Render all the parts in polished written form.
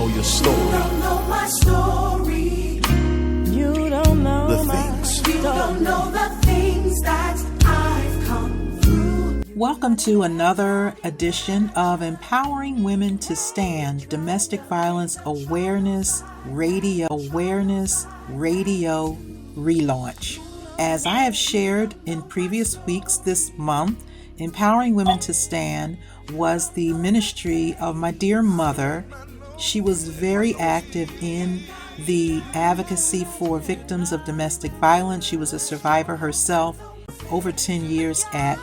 know your story. You don't know my story. You don't know The things. You don't know the things that I've come through. Welcome to another edition of Empowering Women to Stand, Domestic Violence Awareness Radio relaunch. As I have shared in previous weeks this month, Empowering Women to Stand was the ministry of my dear mother. She was very active in the advocacy for victims of domestic violence. She was a survivor herself, over 10 years at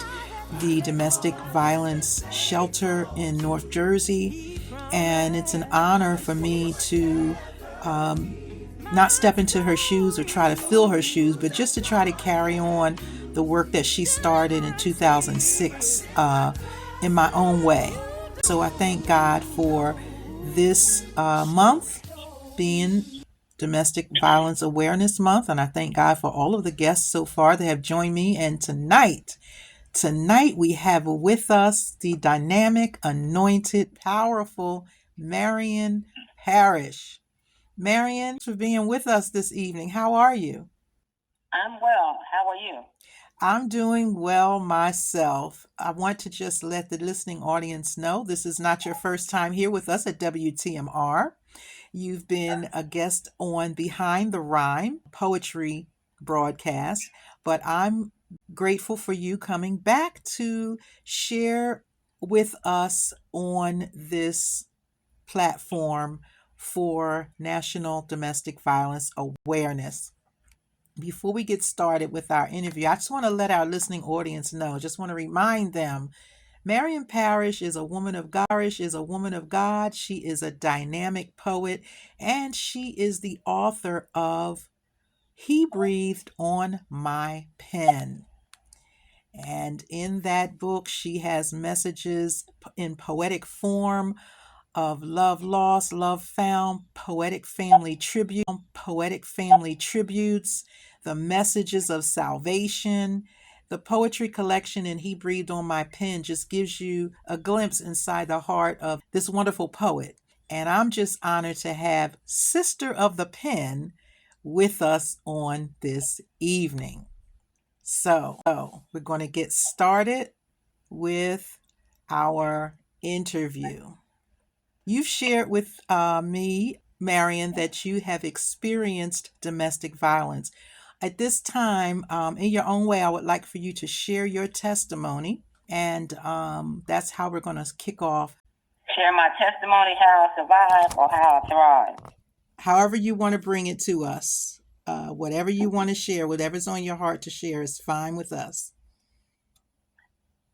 the domestic violence shelter in North Jersey. And it's an honor for me to not step into her shoes or try to fill her shoes, but just to try to carry on the work that she started in 2006 in my own way. So I thank God for this month being Domestic Violence Awareness Month, and I thank God for all of the guests so far that have joined me. And tonight we have with us the dynamic, anointed, powerful Marian Parrish. Marian, thanks for being with us this evening. How are you? I'm well. How are you? I'm doing well myself. I want to just let the listening audience know this is not your first time here with us at WTMR. You've been a guest on Behind the Rhyme poetry broadcast, but I'm grateful for you coming back to share with us on this platform for National Domestic Violence Awareness. Before we get started with our interview, I just want to let our listening audience know, just want to remind them, Marian Parrish is a woman of God. She is a dynamic poet, and she is the author of He Breathed on My Pen. And in that book, she has messages in poetic form of love lost, love found, poetic family tributes, the messages of salvation. The poetry collection in He Breathed on My Pen just gives you a glimpse inside the heart of this wonderful poet. And I'm just honored to have Sister of the Pen with us on this evening. So we're going to get started with our interview. You've shared with me, Marian, that you have experienced domestic violence. At this time, in your own way, I would like for you to share your testimony, and that's how we're going to kick off. Share my testimony, how I survived or how I thrived. However you want to bring it to us, whatever you want to share, whatever's on your heart to share is fine with us.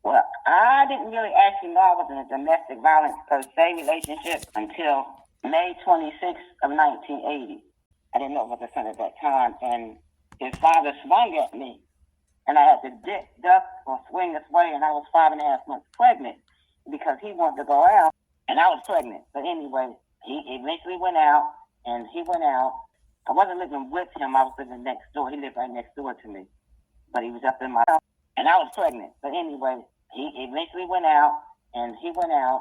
Well, I didn't really actually know I was in a domestic violence per se relationship until May 26th of 1980. I didn't know it was a son at that time, and his father swung at me, and I had to duck or swing this way, and I was 5.5 months pregnant because he wanted to go out, and I was pregnant. But anyway, he eventually went out, and he went out. I wasn't living with him. I was living next door. He lived right next door to me, but he was up in my house, and I was pregnant. But anyway, he eventually went out, and he went out.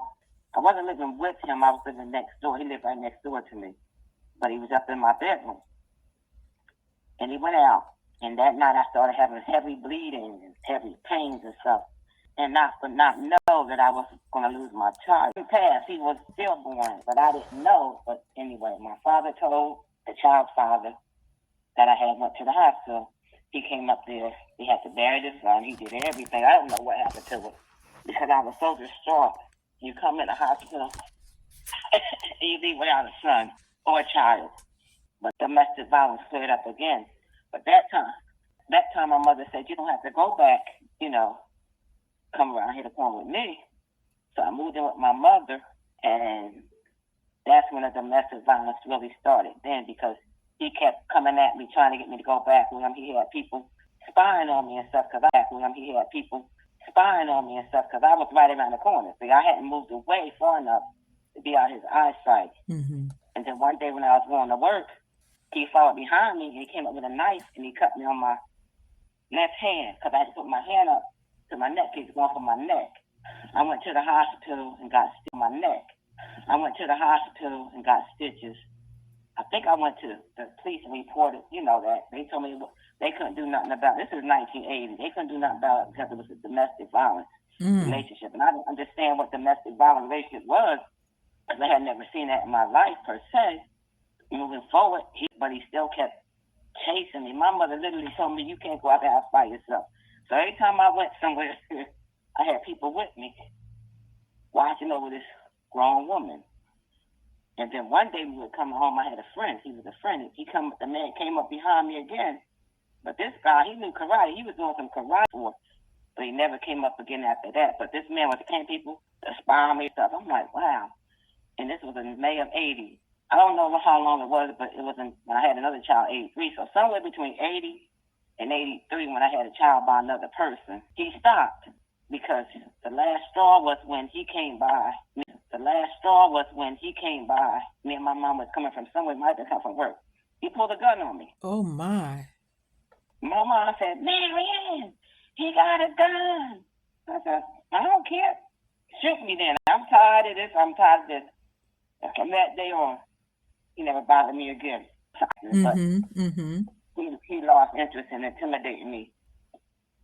I wasn't living with him. I was living next door. He lived right next door to me, but he was up in my bedroom. And he went out, and that night I started having heavy bleeding and heavy pains and stuff, and not know that I was going to lose my child. He passed. He was stillborn, but I didn't know. But anyway, my father told the child's father that I had went to the hospital. He came up there. He had to bury the son. He did everything. I don't know what happened to it because I was so distraught. You come in the hospital, and you leave without a son or a child. But domestic violence cleared up again. But that time my mother said, you don't have to go back, come around here to come with me. So I moved in with my mother, and that's when the domestic violence really started then, because he kept coming at me, trying to get me to go back with him. He had people spying on me and stuff, because I was right around the corner. See, I hadn't moved away far enough to be out of his eyesight. Mm-hmm. And then one day when I was going to work, he followed behind me, and he came up with a knife, and he cut me on my left hand, because I had to put my hand up to my neck. He was going for my neck. I went to the hospital and got my neck. I went to the hospital and got stitches. I think I went to the police and reported, that. They told me they couldn't do nothing about it. This is 1980. They couldn't do nothing about it because it was a domestic violence relationship. And I didn't understand what domestic violence relationship was because I had never seen that in my life per se. Moving forward, but he still kept chasing me. My mother literally told me, you can't go out the house by yourself. So every time I went somewhere, I had people with me watching over this grown woman. And then one day we were coming home. I had a friend. He was a friend. The man came up behind me again. But this guy, he knew karate. He was doing some karate for, but he never came up again after that. But this man was paying people to spy on me and stuff. I'm like, wow. And this was in May of 80. I don't know how long it was, but it was when I had another child, 83. So somewhere between 80 and 83 when I had a child by another person, he stopped because the last straw was when he came by. The last straw was when he came by. Me and my mom was coming from somewhere, might have come from work. He pulled a gun on me. Oh, my. My mom said, Marian, he got a gun. I said, I don't care. Shoot me then. I'm tired of this. I'm tired of this. And from that day on, he never bothered me again. But he lost interest in intimidating me.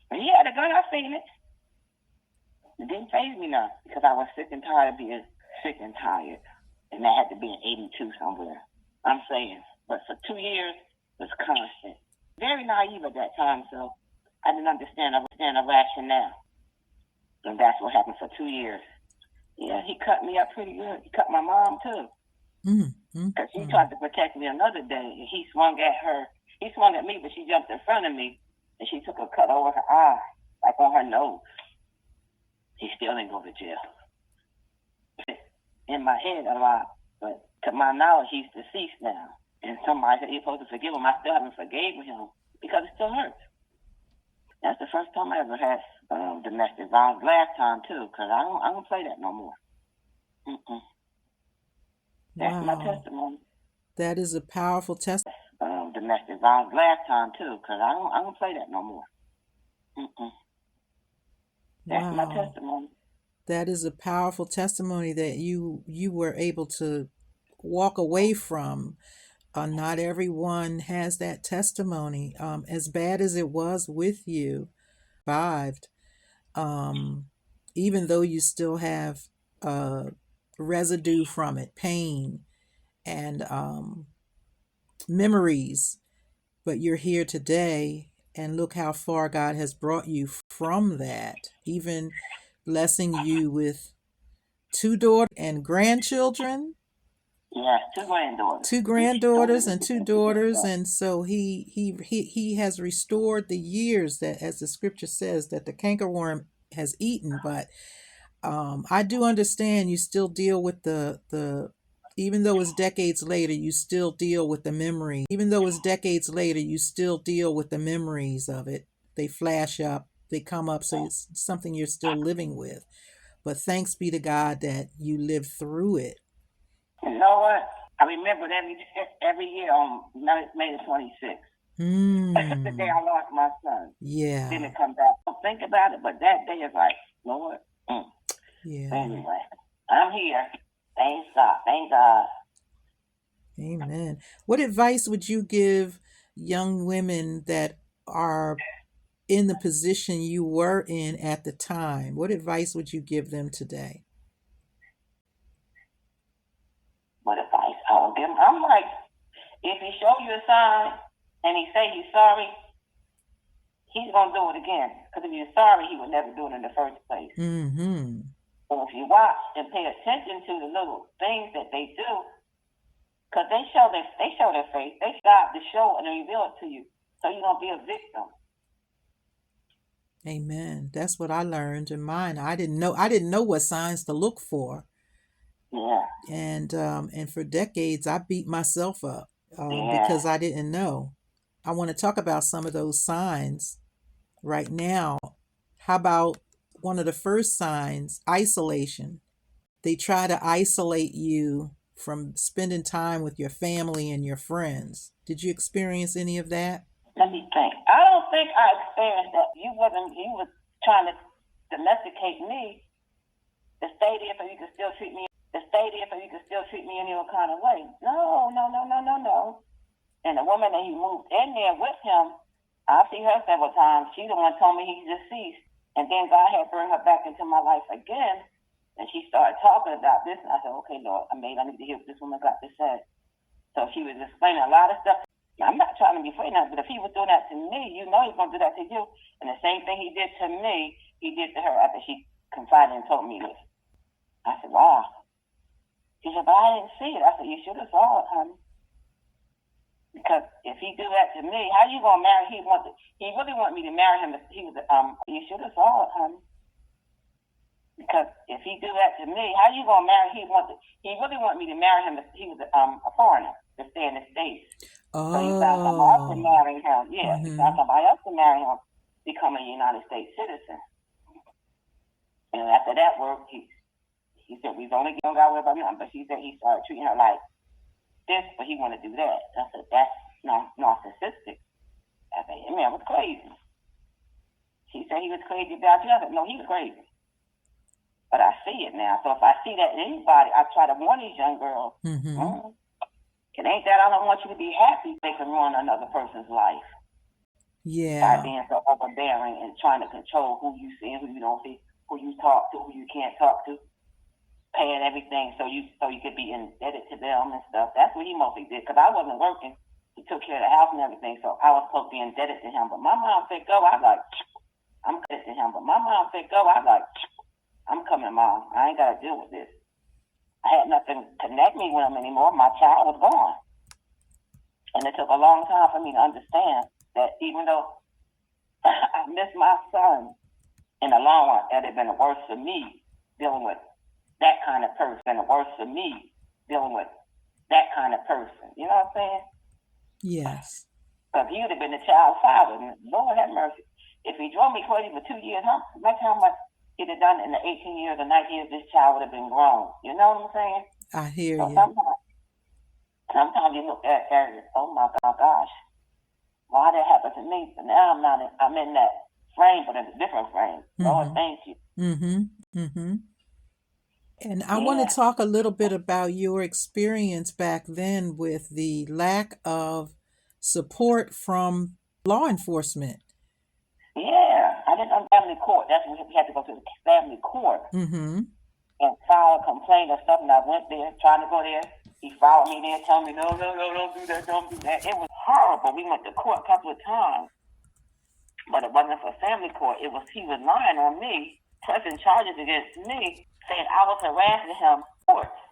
When he had a gun, I seen it. It didn't faze me none because I was sick and tired of being sick and tired. And that had to be in 82 somewhere. I'm saying. But for 2 years, it was constant. Very naive at that time, so I didn't understand the rationale. And that's what happened for 2 years. Yeah, he cut me up pretty good. He cut my mom, too. Because she tried to protect me another day. He swung at her. He swung at me, but she jumped in front of me, and she took a cut over her eye, like on her nose. He still didn't go to jail. In my head a lot, but to my knowledge, he's deceased now. And somebody said he's supposed to forgive him. I still haven't forgave him because it still hurts. That's the first time I ever had domestic violence. Last time, too, because I don't play that no more. That's my testimony. That is a powerful testimony. Domestic violence. Last time, too, because I don't play that no more. That's my testimony. That is a powerful testimony that you were able to walk away from. Not everyone has that testimony. As bad as it was with you, survived. Even though you still have residue from it, pain and memories, but you're here today, and look how far God has brought you from that, even blessing you with 2 daughters and grandchildren. Yes, 2 granddaughters. 2 granddaughters and 2 daughters, and so he has restored the years that, as the scripture says, that the cankerworm has eaten. But I do understand you still deal with the even though it's decades later, you still deal with the memory. Even though it's decades later, you still deal with the memories of it. They flash up, they come up, so it's something you're still living with. But thanks be to God that you lived through it. You know what? I remember every year on May the 26th. That's the day I lost my son. Yeah. Didn't come back. I don't think about it, but that day is like, Lord. Yeah. Anyway, I'm here. Thank God. Thank God. Amen. What advice would you give young women that are in the position you were in at the time? What advice would you give them today? What advice I would give them? I'm like, if he show you a sign and he say he's sorry, he's going to do it again. Because if he's sorry, he would never do it in the first place. So if you watch and pay attention to the little things that they do, because they show their face, they stop to show and reveal it to you, so you don't be a victim. Amen. That's what I learned in mine. I didn't know what signs to look for. Yeah. And for decades I beat myself up because I didn't know. I want to talk about some of those signs right now. How about one of the first signs, isolation? They try to isolate you from spending time with your family and your friends. Did you experience any of that? Let me think. I don't think I experienced that. You was trying to domesticate me to stay there so you could still treat me kind of way. No. And the woman that he moved in there with him, I've seen her several times. She's the one told me he's deceased. And then God had brought her back into my life again. And she started talking about this. And I said, okay, Lord, I need to hear what this woman got to say. So she was explaining a lot of stuff. I'm not trying to be afraid now, but if he was doing that to me, you know he's going to do that to you. And the same thing he did to me, he did to her after she confided and told me this. I said, wow. She said, but I didn't see it. I said, you should have saw it, honey. Because if he do that to me, how you gonna marry? He really wanted me to marry him. You should have saw it, honey. Because if he do that to me, how you gonna marry? He really wanted me to marry him. He was a foreigner to stay in the States. Oh. So you found somebody else to marry him. Yeah, you found somebody else to marry him, become a United States citizen. And after that work, he said we don't got away about nothing. But she said he started treating her like this, but he want to do that. I said, that's narcissistic. I said, man, was crazy. She said he was crazy about you. I said, no, he was crazy. But I see it now. So if I see that in anybody, I try to warn these young girls. It ain't that I don't want you to be happy. They can ruin another person's life. Yeah. By being so overbearing and trying to control who you see and who you don't see, who you talk to, who you can't talk to. Paying everything so you could be indebted to them and stuff. That's what he mostly did. Because I wasn't working. He took care of the house and everything, so I was supposed to be indebted to him. But my mom said, go. I was like, I'm indebted to him. But my mom said, go. I was like, I'm coming, Mom. I ain't got to deal with this. I had nothing to connect me with him anymore. My child was gone. And it took a long time for me to understand that even though I missed my son, in the long run, it had been worse for me dealing with that kind of person, and worse for me dealing with that kind of person. You know what I'm saying? Yes. Because he would have been the child's father. And Lord have mercy. If he drove me crazy for 2 years, imagine how much he'd have done in the 18 years or 19 years this child would have been grown. You know what I'm saying? I hear you. Sometimes you look at it, oh my gosh, why that happened to me? But now I'm in that frame, but in a different frame. Lord, thank you. And I want to talk a little bit about your experience back then with the lack of support from law enforcement. Yeah, I didn't know family court. That's when we had to go to the family court and file a complaint or something. I went there, trying to go there. He followed me there, telling me, no, don't do that. It was horrible. We went to court a couple of times, but it wasn't for family court. He was lying on me, pressing charges against me, saying I was harassing him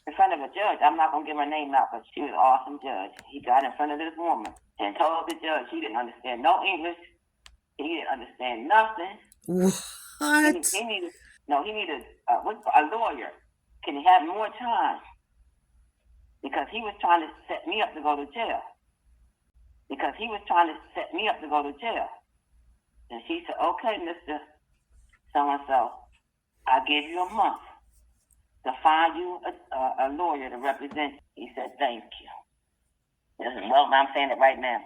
in front of a judge. I'm not going to give her name out, but she was an awesome judge. He got in front of this woman and told the judge he didn't understand no English. He didn't understand nothing. What? He needed a lawyer. Can he have more time? Because he was trying to set me up to go to jail. And she said, okay, Mr. So-and-so, I'll give you a month to find you a lawyer to represent you. He said, thank you. I'm saying it right now.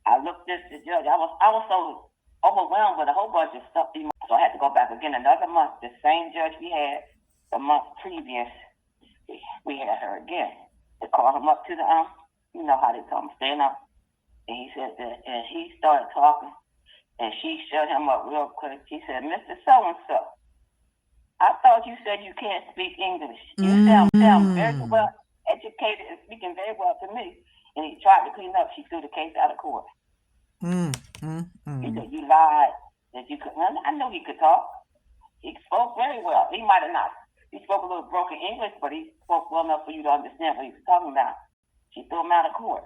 I looked at the judge. I was so overwhelmed with a whole bunch of stuff. So I had to go back again another month. The same judge we had the month previous, we had her again. They called him up to the, you know how they call him, stand up. And he said that, and he started talking. And she shut him up real quick. She said, Mr. So-and-so, I thought you said you can't speak English. You sound very well educated and speaking very well to me. And he tried to clean up. She threw the case out of court. He said, you lied that you could. Well, I know he could talk. He spoke very well. He might have not. He spoke a little broken English, but he spoke well enough for you to understand what he was talking about. She threw him out of court.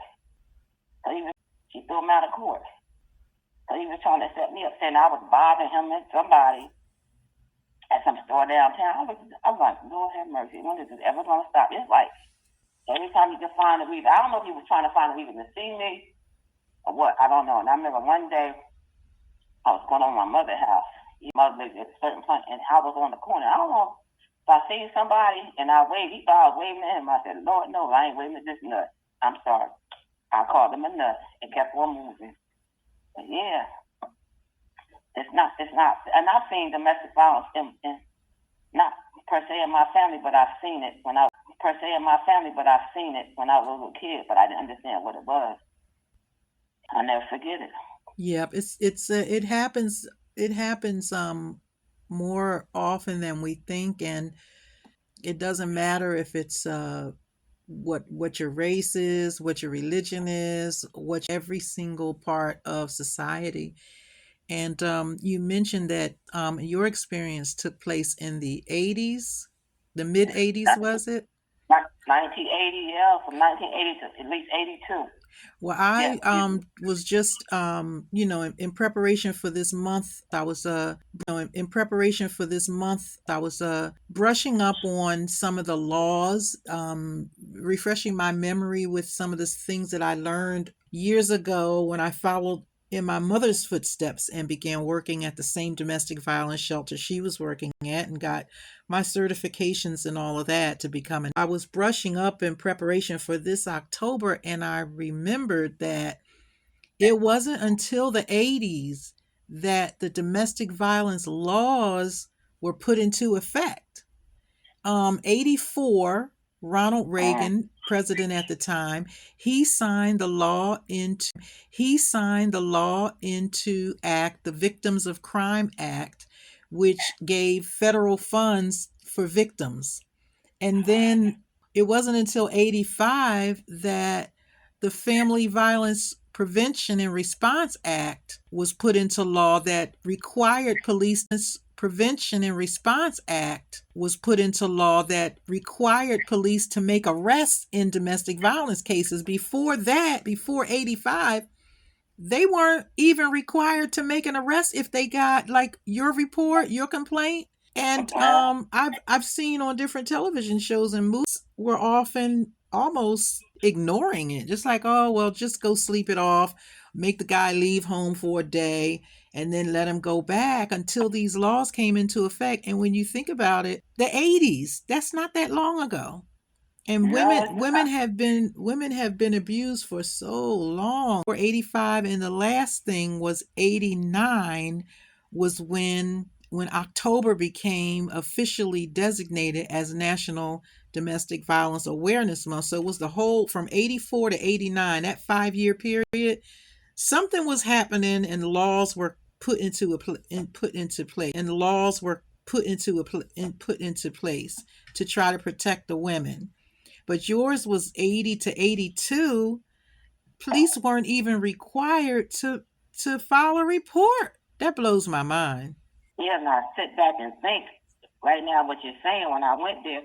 So he was trying to set me up, saying I was bothering him and somebody at some store downtown. I was like, Lord have mercy. When is this ever going to stop? It's like every time you can find a reason. I don't know if he was trying to find a reason to see me or what. I don't know. And I remember one day I was going over to my mother's house. My mother lived at a certain point, and I was on the corner. I don't know if I seen somebody and I waved. He thought I was waving at him. I said, Lord, no, I ain't waving at this nut. I'm sorry. I called him a nut and kept on moving. But yeah, it's not. And I've seen domestic violence in not per se in my family, but I've seen it when I per se in my family, but I've seen it when I was a little kid, but I didn't understand what it was. I'll never forget it. Yep, it happens. It happens more often than we think, and it doesn't matter if it's what your race is, what your religion is, what every single part of society. And you mentioned that your experience took place in the 80s, the mid 80s, was it? 1980, yeah, from 1980 to at least 82. Well, Yeah. I was just in preparation for this month, I was brushing up on some of the laws, refreshing my memory with some of the things that I learned years ago when I followed in my mother's footsteps and began working at the same domestic violence shelter she was working at and got my certifications and all of that to become I was brushing up in preparation for this October, and I remembered that it wasn't until the 80s that the domestic violence laws were put into effect. 84, Ronald Reagan, president at the time, he signed the law into act, the Victims of Crime Act, which gave federal funds for victims. And then it wasn't until 85 that the Family Violence Prevention and Response Act was put into law that required police Prevention and Response Act was put into law that required police to make arrests in domestic violence cases. Before that, before 85, they weren't even required to make an arrest if they got like your report, your complaint. And I've seen on different television shows and movies were often almost ignoring it, just like, oh well, just go sleep it off, make the guy leave home for a day, and then let him go back until these laws came into effect. And when you think about it, the 80s, that's not that long ago. And women have been abused for so long. For 85, and the last thing was 89, was when October became officially designated as National Domestic Violence Awareness Month. So it was the whole from 84 to 89, that 5-year period. Something was happening, and laws were put into place to try to protect the women. But yours was 80 to 82. Police weren't even required to file a report. That blows my mind. Yeah, and I sit back and think right now what you're saying. When I went there,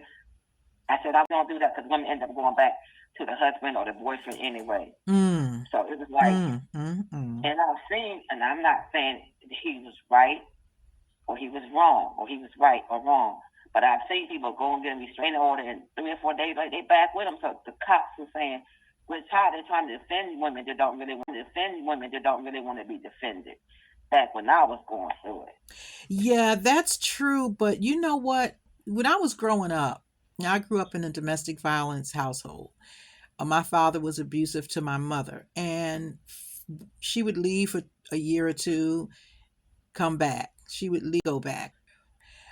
I said I won't do that because women end up going back to the husband or the boyfriend anyway. So it was like, and I've seen, and I'm not saying he was right or he was wrong, or he was right or wrong, but I've seen people go and get a restraining order, and 3 or 4 days later they back with them. So the cops are saying we're tired of trying to defend women that don't really want to be defended. Back when I was going through it. Yeah, that's true. But you know what? When I was growing up, I grew up in a domestic violence household. My father was abusive to my mother, and she would leave for a year or two, come back. She would leave, go back.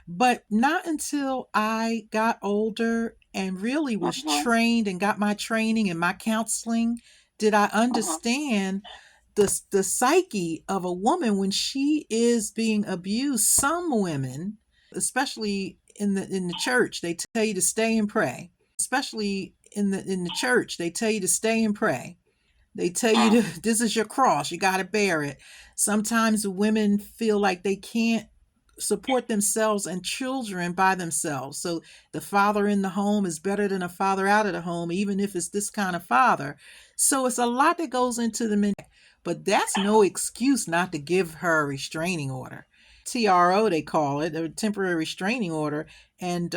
But not until I got older and really was trained and got my training and my counseling did I understand the psyche of a woman when she is being abused. Some women, especially in the church, they tell you to stay and pray. Especially in the church, they tell you to stay and pray. They tell you this is your cross, you got to bear it. Sometimes women feel like they can't support themselves and children by themselves. So the father in the home is better than a father out of the home, even if it's this kind of father. So it's a lot that goes into the mentality. But that's no excuse not to give her a restraining order. TRO, they call it, a temporary restraining order. And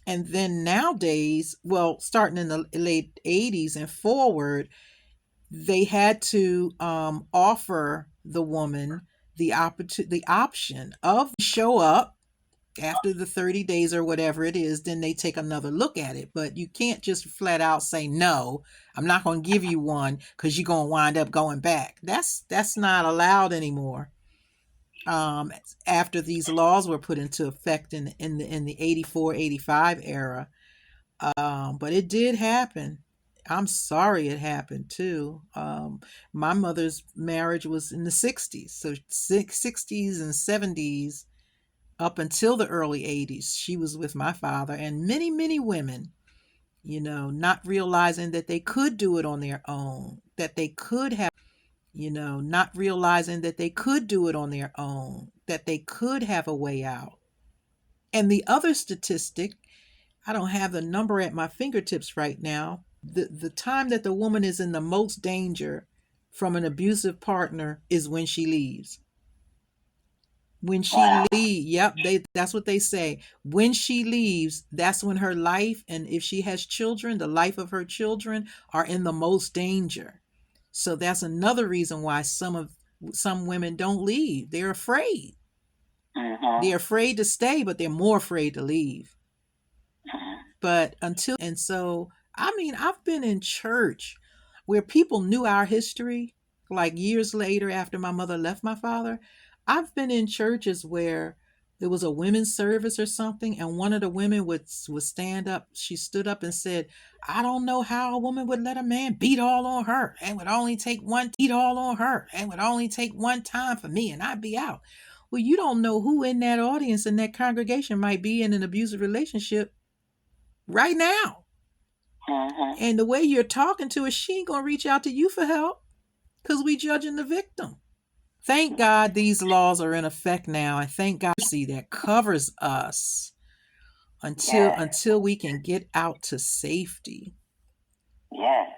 then nowadays, well, starting in the late 80s and forward, they had to offer the woman the option of show up after the 30 days or whatever it is. Then they take another look at it. But you can't just flat out say, no, I'm not going to give you one because you're going to wind up going back. That's not allowed anymore. After these laws were put into effect in the 84, 85 era. But it did happen. I'm sorry it happened too. My mother's marriage was in the 60s, so 60s and 70s up until the early 80s. She was with my father, and many, many women, not realizing that they could do it on their own, that they could have, not realizing that they could do it on their own, that they could have a way out. And the other statistic, I don't have the number at my fingertips right now. The time that the woman is in the most danger from an abusive partner is when she leaves. When she Wow. leaves, yep, that's what they say. When she leaves, that's when her life, and if she has children, the life of her children are in the most danger. So that's another reason why some women don't leave. They're afraid. Mm-hmm. They're afraid to stay, but they're more afraid to leave. But and so, I mean, I've been in church where people knew our history, like years later after my mother left my father. I've been in churches where there was a women's service or something, and one of the women would stand up. She stood up and said, "I don't know how a woman would let a man beat all on her, and would only take one time for me, and I'd be out." Well, you don't know who in that audience, in that congregation, might be in an abusive relationship right now. Mm-hmm. And the way you're talking to her, she ain't gonna reach out to you for help, because we judging the victim. Thank God these laws are in effect now, and thank God see that covers us until Yes. until we can get out to safety. Yes.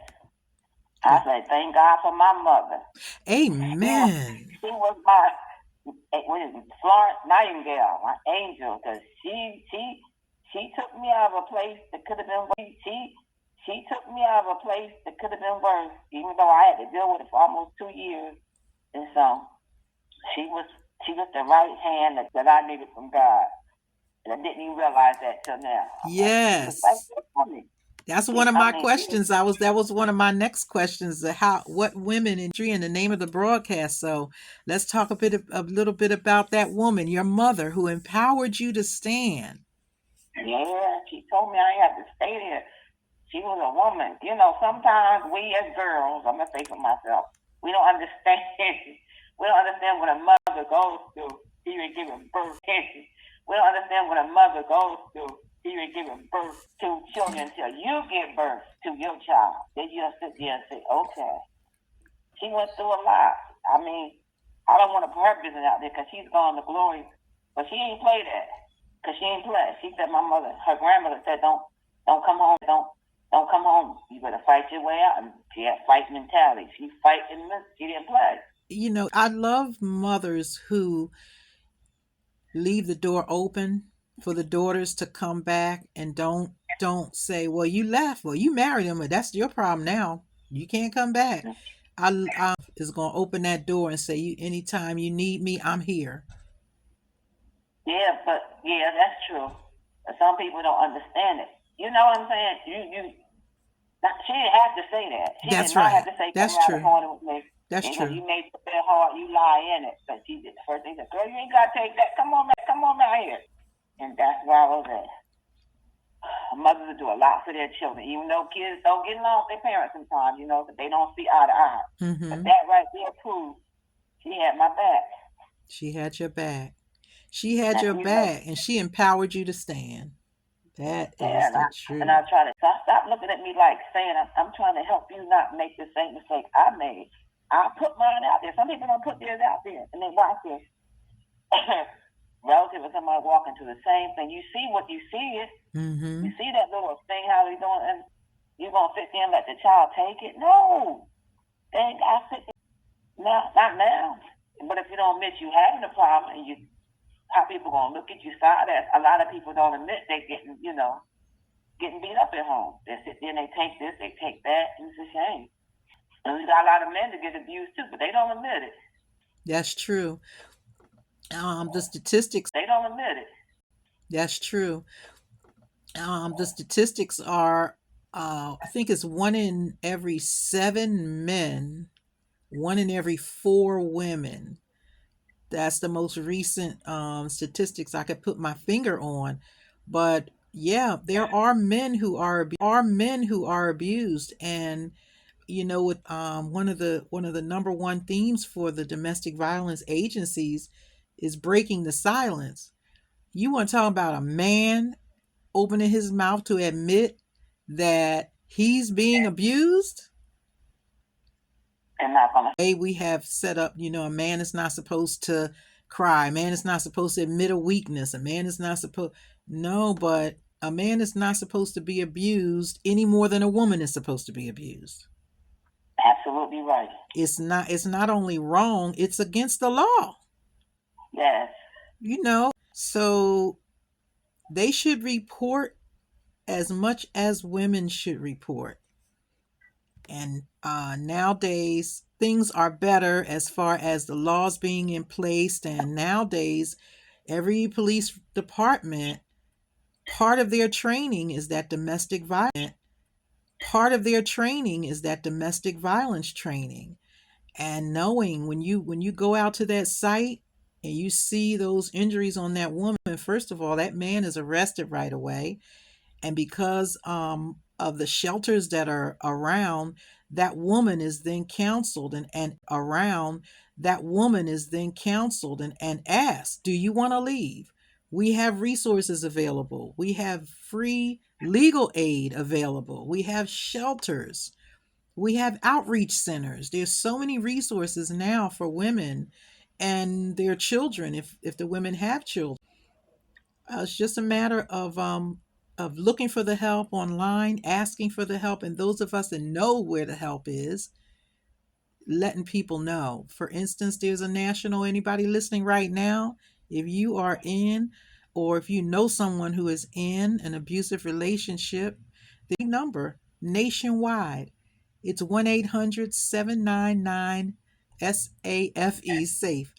I say thank God for my mother. Amen. She was my Florence Nightingale, my angel, because she took me out of a place that could have been she took me out of a place that could have been worse, even though I had to deal with it for almost 2 years. And so she was the right hand that I needed from God. And I didn't even realize that till now. Yes. That's one of my questions. That was one of my next questions. What women in the name of the broadcast. So let's talk a little bit about that woman, your mother, who empowered you to stand. Yeah, she told me I had to stay there. She was a woman. Sometimes we as girls, I'm gonna say for myself, we don't understand. We don't understand what a mother goes through even giving birth. We don't understand what a mother goes through even giving birth to children until you give birth to your child. Then you'll sit there and say, okay. She went through a lot. I mean, I don't want to put her business out there because she's gone to glory, but she ain't play that. Because she ain't play. She said her grandmother said, don't come home, don't come home. You better fight your way out. And she had fight mentality. She fight in this. She didn't play. I love mothers who leave the door open for the daughters to come back, and don't say, well, you left, well, you married him, but that's your problem now. You can't come back. I is going to open that door and say, you, anytime you need me, I'm here. Yeah, that's true. But some people don't understand it. You know what I'm saying? She didn't have to say that. She That's did not right. have to say, That's come true. out the corner with me. That's true. You made it feel hard, you lie in it. But she did the first thing, she said, girl, you ain't got to take that. Come on out here. And that's where I was at. Mothers do a lot for their children, even though kids don't get along with their parents sometimes, but they don't see eye to eye. Mm-hmm. But that right there proves she had my back. She had your back. She had your back, and she empowered you to stand. That is the truth. And I try to stop looking at me like saying I'm trying to help you not make the same mistake I made. I put mine out there. Some people don't put theirs out there, and they watch this. Relative or somebody walking to the same thing. You see what you see is. Mm-hmm. You see that little thing how they doing, and you gonna sit there and let the child take it? No, they ain't got to sit there. No, not now. But if you don't admit you having a problem, and how people gonna look at you side ass? A lot of people don't admit they getting beat up at home. They sit there and they take this, they take that, and it's a shame. And we got a lot of men that get abused too, but they don't admit it. That's true. The statistics. They don't admit it. That's true. The statistics are, I think it's 1 in every 7 men, 1 in every 4 women. That's the most recent statistics I could put my finger on. But Yeah, there are men who are abused, and with one of the number one themes for the domestic violence agencies is breaking the silence. You want to talk about a man opening his mouth to admit that he's being abused? And not gonna. Hey, we have set up, a man is not supposed to cry. A man is not supposed to admit a weakness. A man is not supposed. No, but a man is not supposed to be abused any more than a woman is supposed to be abused. Absolutely right. It's not only wrong, it's against the law. Yes. So they should report as much as women should report. And nowadays, things are better as far as the laws being in place. And nowadays, every police department, part of their training is that domestic violence. Part of their training is that domestic violence training. And knowing when you go out to that site and you see those injuries on that woman, first of all, that man is arrested right away. And because of the shelters that are around, that woman is then counseled and around that woman is then counseled and asked, do you want to leave? We have resources available. We have free legal aid available. We have shelters. We have outreach centers. There's so many resources now for women and their children if the women have children. It's just a matter of looking for the help online, asking for the help, and those of us that know where the help is, letting people know. For instance, there's a national, anybody listening right now, if you are in or if you know someone who is in an abusive relationship, the number nationwide, it's 1-800-799-SAFE, SAFE,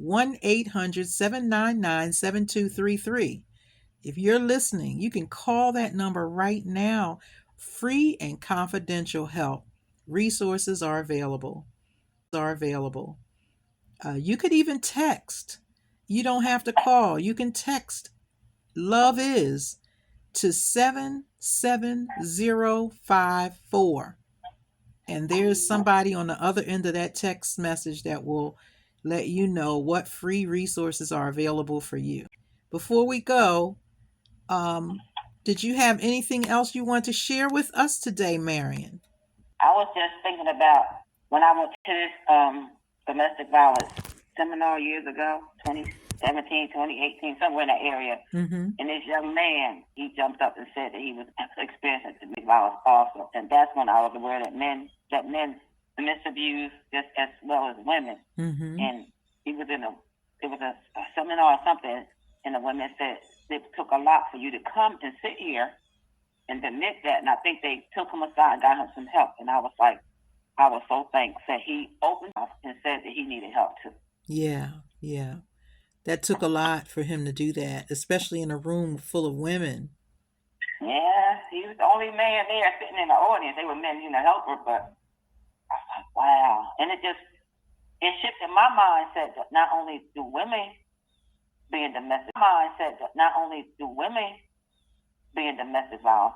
1-800-799-7233. If you're listening, you can call that number right now. Free and confidential help. Resources are available. You could even text. You don't have to call. You can text Love Is to 77054. And there's somebody on the other end of that text message that will let you know what free resources are available for you. Before we go, did you have anything else you want to share with us today, Marian? I was just thinking about when I went to this domestic violence seminar years ago, 2017, 2018, somewhere in that area. Mm-hmm. And this young man, he jumped up and said that he was experiencing domestic violence also. And that's when I was aware that men misabuse just as well as women. Mm-hmm. And it was a seminar or something, and the women said it took a lot for you to come and sit here and admit that. And I think they took him aside and got him some help. And I was so thankful that he opened up and said that he needed help too. Yeah. That took a lot for him to do that, especially in a room full of women. Yeah, he was the only man there sitting in the audience. They were men, helper, but I was like, wow. And it shifted my mindset that not only do women be in domestic violence,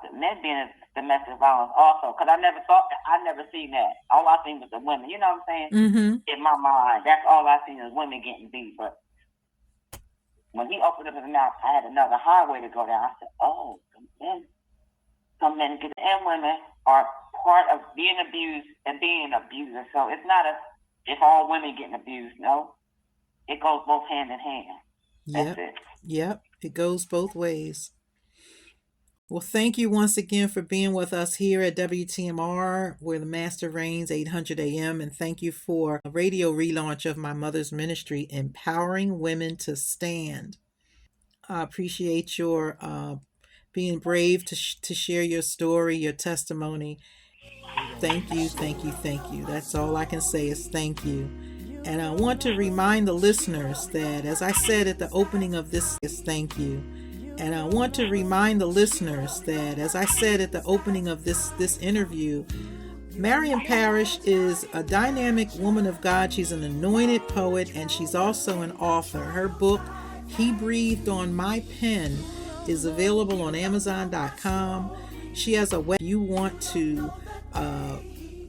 but men being in domestic violence also. Because I never seen that. All I seen was the women. You know what I'm saying? Mm-hmm. In my mind, that's all I seen is women getting beat. But when he opened up his mouth, I had another highway to go down. I said, oh, some men and women are part of being abused and being an abuser. So it's not it's all women getting abused. No, it goes both hand in hand. That's it. Yep, it goes both ways. Well, thank you once again for being with us here at WTMR, where the Master reigns, 800 AM. And thank you for a radio relaunch of my mother's ministry, Empowering Women to Stand. I appreciate your being brave to share your story, your testimony. Thank you. That's all I can say is thank you. And I want to remind the listeners that, as I said at the opening of this, thank you. And I want to remind the listeners that, as I said at the opening of this interview, Marian Parrish is a dynamic woman of God. She's an anointed poet, and she's also an author. Her book, He Breathed on My Pen, is available on Amazon.com. She has a web. You want to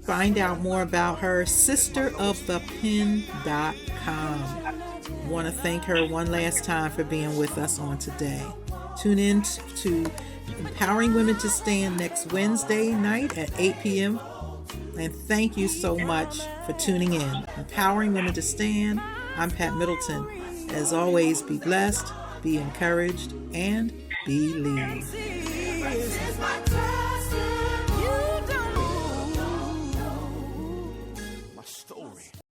find out more about her, sisterofthepen.com. Want to thank her one last time for being with us on today. Tune in to Empowering Women to Stand next Wednesday night at 8 p.m. And thank you so much for tuning in. Empowering Women to Stand. I'm Pat Middleton. As always, be blessed, be encouraged, and believe. This is my time.